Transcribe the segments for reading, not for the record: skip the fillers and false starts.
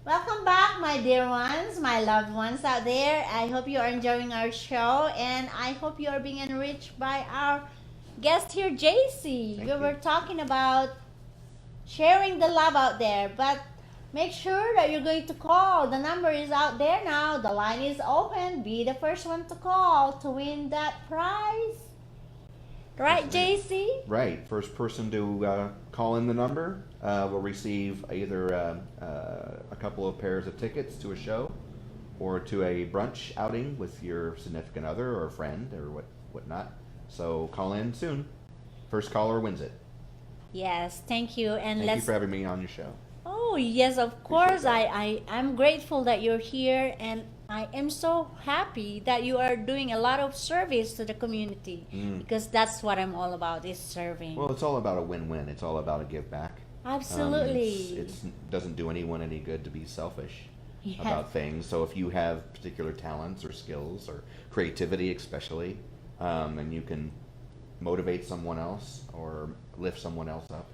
Welcome back, my dear ones, my loved ones out there. I hope you are enjoying our show and I hope you are being enriched by our guest here, JC. Thank We you. were talking about sharing the love out there, but make sure that you're going to call. The number is out there now, the line is open. Be the first one to call to win that prize. Right, JC? Right. First person to call in the number will receive either a couple of pairs of tickets to a show or to a brunch outing with your significant other or friend or whatnot. So call in soon. First caller wins it. Yes, thank you. And Thank you let's for having me on your show. Oh, yes, of Appreciate course. that. I'm grateful that you're here, and I am so happy that you are doing a lot of service to the community because that's what I'm all about is serving. Well, it's all about a win-win. It's all about a give back. Absolutely. It doesn't do anyone any good to be selfish Yes. about things. So if you have particular talents or skills or creativity, especially, and you can motivate someone else or lift someone else up,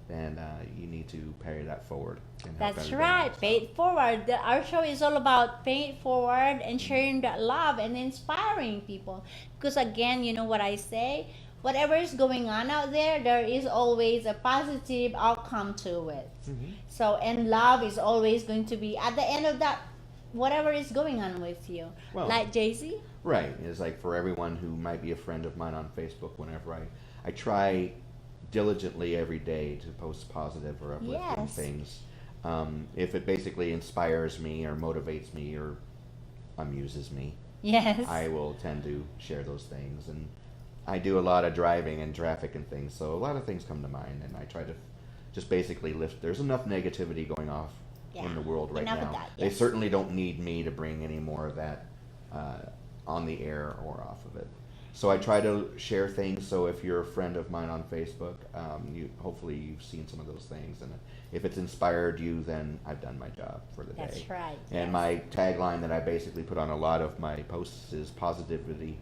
then you need to pay that forward. And help That's everybody right. else Pay out. it forward. Our show is all about paying it forward and sharing that love and inspiring people. Because again, you know what I say? Whatever is going on out there, there is always a positive outcome to it. Mhm. So, and love is always going to be at the end of that, whatever is going on with you. Well, Like Jay-Z? right. It's like for everyone who might be a friend of mine on Facebook, whenever I try diligently every day to post positive or uplifting Yes. things. If it basically inspires me or motivates me or amuses me, Yes. I will tend to share those things. And I do a lot of driving and traffic and things, so a lot of things come to mind, and I try to just basically lift. There's enough negativity going off Yeah. in the world right Enough of now. that, They yes. certainly don't need me to bring any more of that on the air or off of it. So I try to share things. So if you're a friend of mine on Facebook, you hopefully you've seen some of those things, and if it's inspired you, then I've done my job for the That's day. right. And Yes. my tagline that I basically put on a lot of my posts is positivity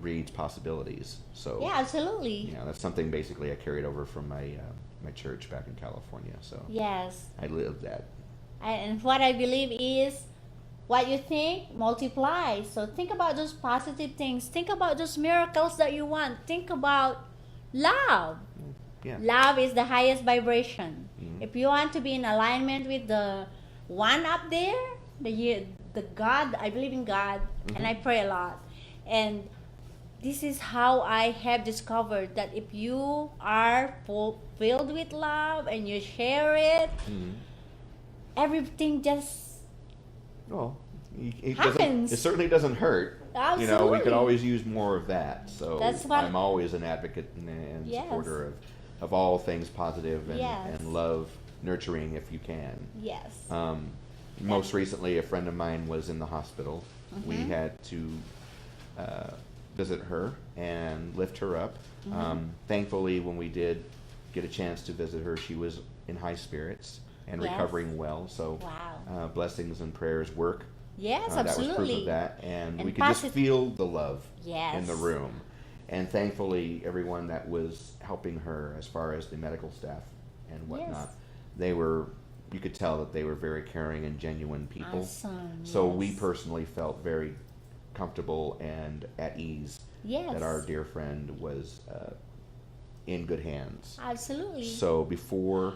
breeds possibilities. So Yeah, absolutely. that's something basically I carried over from my church back in California. So Yes. I live that. And what I believe is what you think multiplies. So think about those positive things. Think about those miracles that you want. Think about love. Yeah. Love is the highest vibration. Mhm. If you want to be in alignment with the one up there, the God, I believe in God and Mhm. I pray a lot. And this is how I have discovered that if you are filled with love and you share it, Mhm. everything just Well, it doesn't. happens. It certainly doesn't hurt. We could Absolutely. always use more of that. So That's what- I'm always an advocate and Yes. supporter of all things positive Yes. and love, nurturing if you can. Yes. Most recently, a friend of mine was in the hospital. We Mhm. had to uh, visit her and lift her up. Mhm. Thankfully, when we did get a chance to visit her, she was in high spirits and Yes. recovering well. So Wow. blessings and prayers work. Yes, That was proof absolutely. of that, and And we could just posit- feel the love Yes. in the room. And thankfully, everyone that was helping her, as far as the medical staff and whatnot, Yes. they were. You could tell that they were very caring and genuine people. Awesome. So we yes. personally felt very comfortable and at ease Yes. that our dear friend was in good hands. Absolutely. So before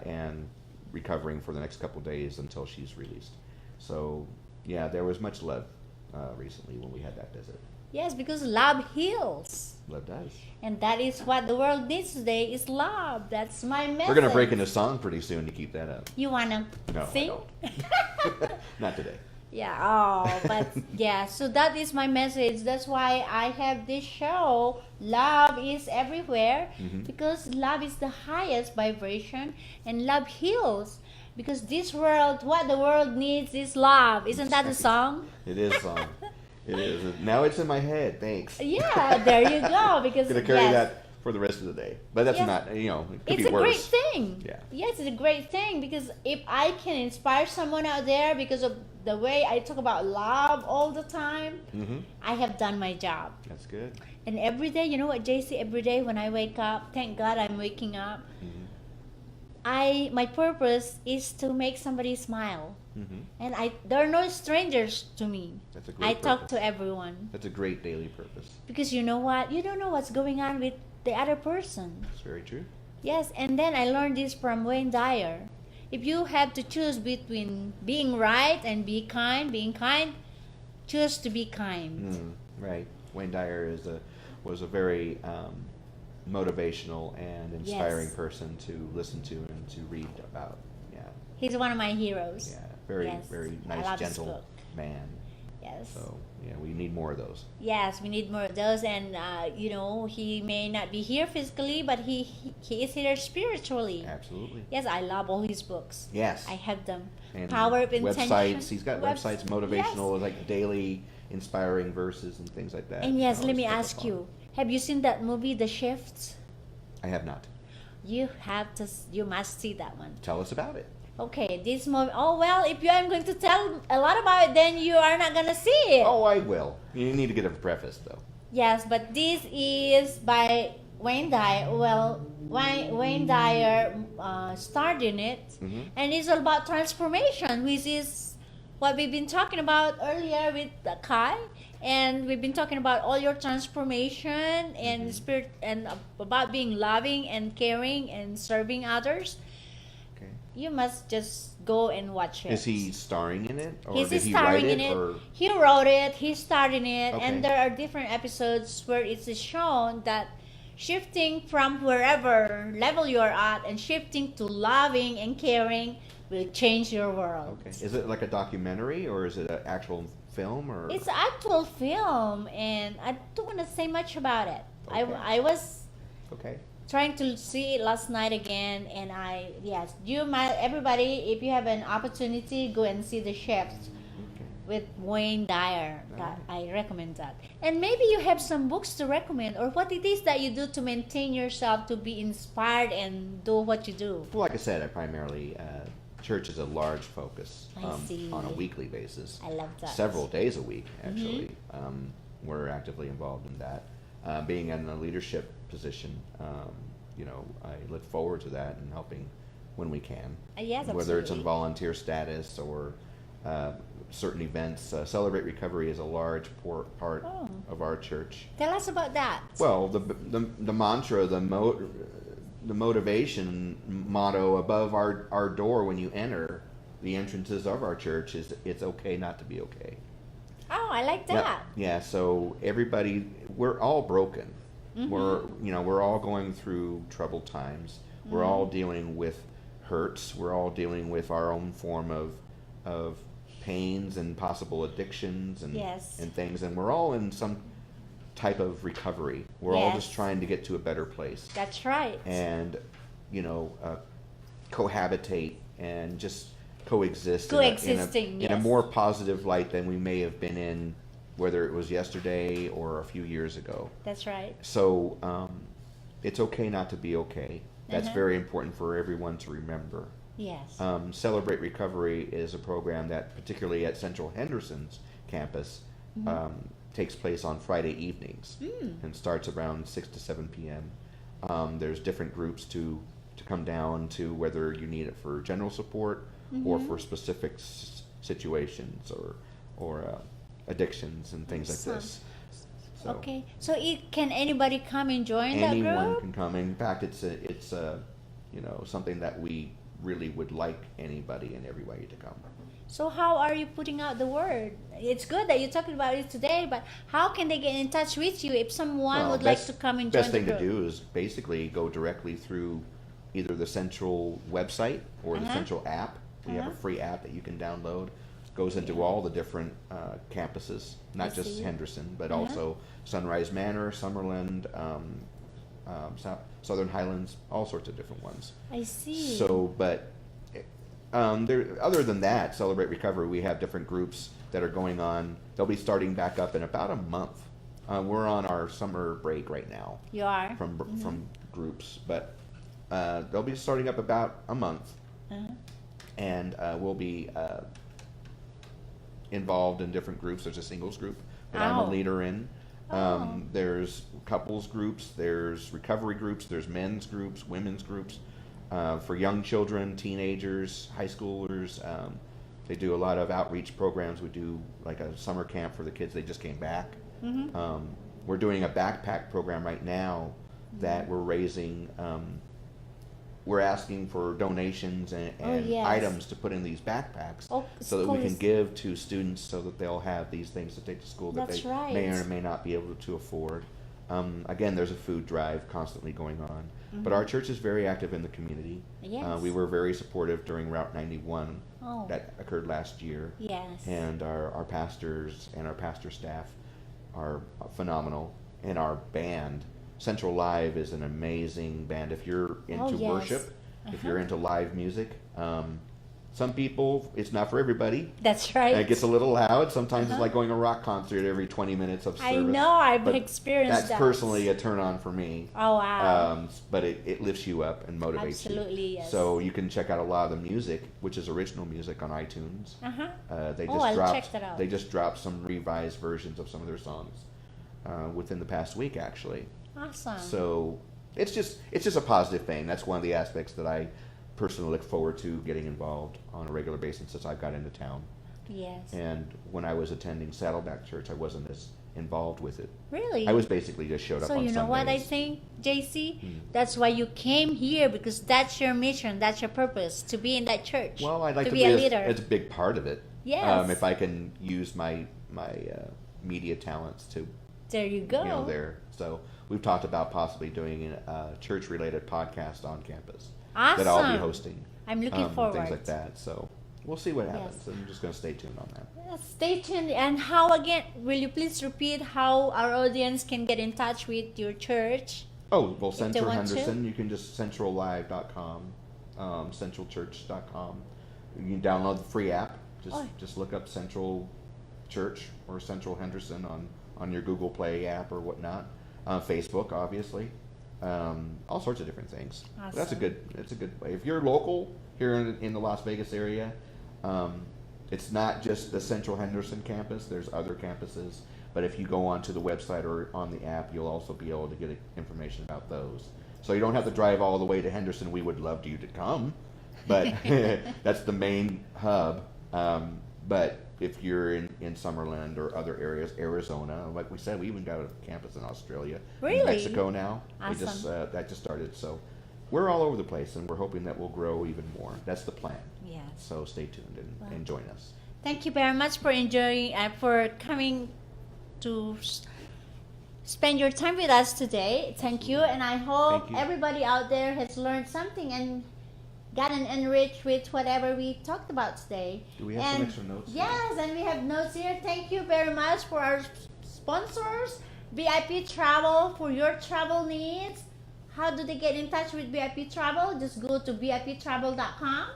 and recovering for the next couple days until she's released. So yeah, there was much love recently when we had that visit. Yes, because love heals. Love does. And that is what the world needs today is love. That's my message. We're gonna break into song pretty soon to keep that up. You wanna No, sing? I don't. Not today. Yeah, oh, but yeah, so that is my message. That's why I have this show. Love is everywhere Mhm. because love is the highest vibration and love heals. Because this world, what the world needs is love. Isn't that the song? It is song. It is. Now it's in my head. Thanks. Yeah, there you go. Because Gonna carry yes, that for the rest of the day. But that's Yes. not. It could it's be a great worse. thing. Yeah. Yes, it's a great thing because if I can inspire someone out there because of the way I talk about love all the time, Mm-hmm. I have done my job. That's good. And every day, you know what, JC, every day when I wake up, thank God I'm waking up. Mm-hmm. my purpose is to make somebody smile. Mm-hmm. And they're no strangers to me. That's a I great talk purpose. to everyone. That's a great daily purpose. Because you know what? You don't know what's going on with the other person. That's very true. Yes, and then I learned this from Wayne Dyer. If you have to choose between being right and being kind, choose to be kind. Right. Wayne Dyer was a very motivational and inspiring Yes. person to listen to and to read about. Yeah. He's one of my heroes. Yeah. Very Yes, very I nice, love his gentle book. man. Yes. So yeah, we need more of those. Yes, we need more of those, and he may not be here physically, but he is here spiritually. Absolutely. Yes, I love all his books. Yes. I have them. And Power of Intention. websites. He's got Webs- websites, motivational, like daily inspiring verses and things like that. And yes, I let me always pick ask up on. you: have you seen that movie, The Shifts? I have not. You have to. You must see that one. Tell us about it. Okay, this movie. Oh well, if I'm going to tell a lot about it, then you are not gonna see it. Oh, I will. You need to get a preface though. Yes, but this is by Wayne Dyer. Well, Wayne Dyer starred in it, and it's all about transformation, which is what we've been talking about earlier with Kai, and we've been talking about all your transformation and spirit, and about being loving and caring and serving others. Okay. You must just go and watch it. Is he starring in it, or He's did he starring write in it. or He wrote it. He starred in it, Okay. and there are different episodes where it's shown that shifting from wherever level you are at and shifting to loving and caring will change your world. okay? Is it like a documentary, or is it an actual film, or It's an actual film, and I don't want to say much about it. Okay. I was okay? trying to see it last night again, and yes, everybody, if you have an opportunity, go and see The Shift Okay. with Wayne Dyer. Alright. I recommend that. And maybe you have some books to recommend, or what it is that you do to maintain yourself to be inspired and do what you do. Well, like I said, I primarily church is a large focus I see. on a weekly basis. I love that. Several days a week, actually. We're actively involved in that. Being in a leadership position, I look forward to that and helping when we can. Yes, Whether it's in absolutely. volunteer status or certain events. Celebrate Recovery is a large part Oh. of our church. Tell us about that. Well, the mantra, the motivation motto above our door when you enter the entrances of our church is it's okay not to be okay. Oh, I like that. Yeah, so everybody, we're all broken. We're all going through troubled times. We're all dealing with hurts. We're all dealing with our own form of pains and possible addictions and Yes. and things, and we're all in some type of recovery. We're all just Yes. trying to get to a better place That's right. and cohabitate and just coexist Coexisting, in a yes. more positive light than we may have been in, whether it was yesterday or a few years ago. That's right. So it's okay not to be okay. That's Uh-huh. very important for everyone to remember. Yes. Celebrate Recovery is a program that, particularly at Central Henderson's campus, takes place on Friday evenings and starts around 6 to 7 p.m. There's different groups to come down to, whether you need it for general support or for specific situations or addictions and things like this. So Okay. So can anybody come and join that anyone group? can come. In fact, it's something that we really would like anybody and everybody to come. So how are you putting out the word? It's good that you're talking about it today, but how can they get in touch with you if someone Well, would like to come and join best the thing group? to do is basically go directly through either the central website or the central app. We have a free app that you can download. It goes into all the different campuses, not I just see. Henderson, but also Sunrise Manor, Summerland, Southern Highlands, all sorts of different ones. I see. So, but other than that, Celebrate Recovery, we have different groups that are going on. They'll be starting back up in about a month. We're on our summer break right now You are? from groups, but they'll be starting up about a month, and we'll be involved in different groups. There's a singles group that I'm a Oh. leader in. Oh. There's couples groups, there's recovery groups, there's men's groups, women's groups. for young children, teenagers, high schoolers. They do a lot of outreach programs. We do like a summer camp for the kids. They just came back. We're doing a backpack program right now that we're raising. We're asking for donations and yes. items to put in these backpacks so that we can give to students so that they'll have these things to take to school that That's they right. may or may not be able to afford. Again, there's a food drive constantly going on. But our church is very active in the community. Yes. We were very supportive during Route 91 Oh. that occurred last year. Yes. And our pastors and our pastor staff are phenomenal. And our band, Central Live, is an amazing band. If you're into yes. worship, if you're into live music, some people, it's not for everybody. That's right. It gets a little loud. Sometimes it's like going to a rock concert every 20 minutes of service. I know, I've But experienced that's that. personally a turn on for me. Oh, wow. But it lifts you up and motivates you. Absolutely, yes. So you can check out a lot of the music, which is original music, on iTunes. They just I'll dropped. check that out. They just dropped some revised versions of some of their songs within the past week, actually. Awesome. So it's just a positive thing. That's one of the aspects that I personally look forward to getting involved on a regular basis since I've got into town. Yes. And when I was attending Saddleback Church, I wasn't as involved with it. Really? I was basically just showed up So on you know what I Sundays. think, JC? That's why you came here, because that's your mission, that's your purpose, to be in that church. Well, I'd like to be a be leader. it's a big part of it. Yes. If I can use my media talents to, There you go. there. So we've talked about possibly doing a church-related podcast on campus Awesome. that I'll be hosting. I'm looking forward. Things like that. So we'll see what happens. I'm just going to stay tuned on that. Stay tuned. And how again? Will you please repeat how our audience can get in touch with your church? Oh, well, they Central want to? Henderson, you can just centrallive.com, centralchurch.com. You can download the free app. Just look up Central Church or Central Henderson on your Google Play app or whatnot. Facebook, obviously. All sorts of different things. Awesome. That's a good way. If you're local here in the Las Vegas area, it's not just the Central Henderson campus. There's other campuses. But if you go onto the website or on the app, you'll also be able to get information about those. So you don't have to drive all the way to Henderson. We would love you to come, but that's the main hub. But if you're in Summerlin or other areas, Arizona, like we said, we even got a campus in Australia, Really? Mexico now. Awesome. That just started. So we're all over the place, and we're hoping that we'll grow even more. That's the plan. Yes. So stay tuned and join us. Thank you very much for enjoying, for coming to spend your time with us today. Thank you, and I hope Thank you. everybody out there has learned something and gotten enriched with whatever we talked about today. Do we have some extra notes? Yes, and we have notes here. Thank you very much for our sponsors, VIP Travel, for your travel needs. How do they get in touch with VIP Travel? Just go to viptravel.com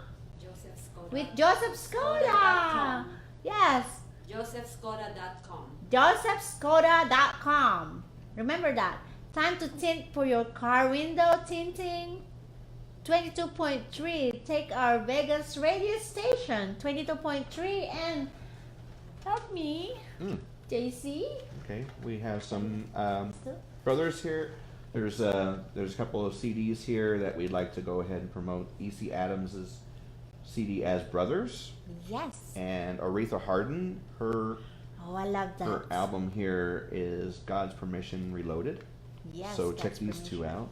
Joseph Skoda. with Joseph Skoda. Skoda.com. Yes, josephskoda.com. josephskoda.com. Remember that. Time to tint for your car window tinting. 22.3. Take our Vegas radio station. 22.3 and help me, JC. Okay, we have some brothers here. There's a couple of CDs here that we'd like to go ahead and promote. E.C. Adams's CD as Brothers, Yes. and Aretha Harden, her Oh, I love that. her album here is God's Permission Reloaded. Yes. So check that's these two permission. out.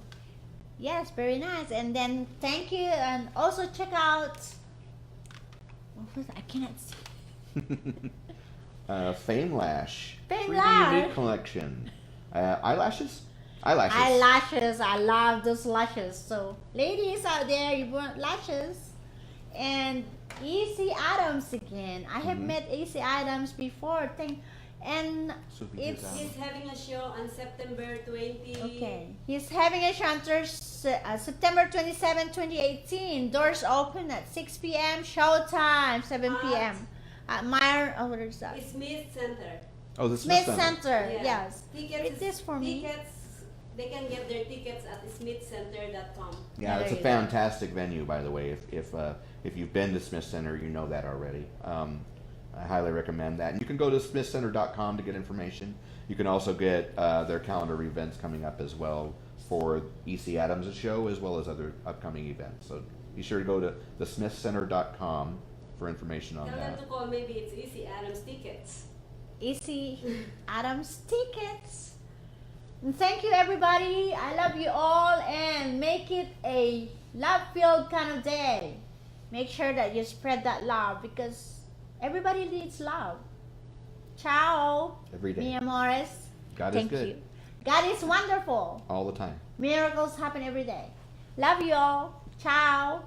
Yes, very nice. And then thank you, and also check out. What was I cannot see. Fame Lash. Fame 3D Lash. Unique Collection. Eyelashes? Eyelashes. Eyelashes. I love those lashes. So, ladies out there, you want lashes. And E.C. Adams again. I have met E.C. Adams before. And So we it's did that. He's having a show on September 20. okay. He's having a show on September 27, 2018. Doors open at 6 p.m. Showtime 7 p.m. At Meyer. Oh, what is that? Smith Center. Oh, the Smith Smith Center. Yeah. Yes. Tickets Read this for me. tickets, they can get their tickets at smithcenter.com. Yeah, There it's a you go. fantastic venue, by the way. If you've been to Smith Center, you know that already. I highly recommend that. And you can go to smithcenter.com to get information. You can also get their calendar events coming up as well. for EC Adams' show as well as other upcoming events. So be sure to go to thesmithcenter.com for information on Tell them that. to call, maybe it's Easy Adams tickets. Easy Adams tickets. And thank you, everybody. I love you all, and make it a love-filled kind of day. Make sure that you spread that love because everybody needs love. Ciao. Every day. Mi amores. God Thank is good. you. God is wonderful. All the time. Miracles happen every day. Love you all. Ciao.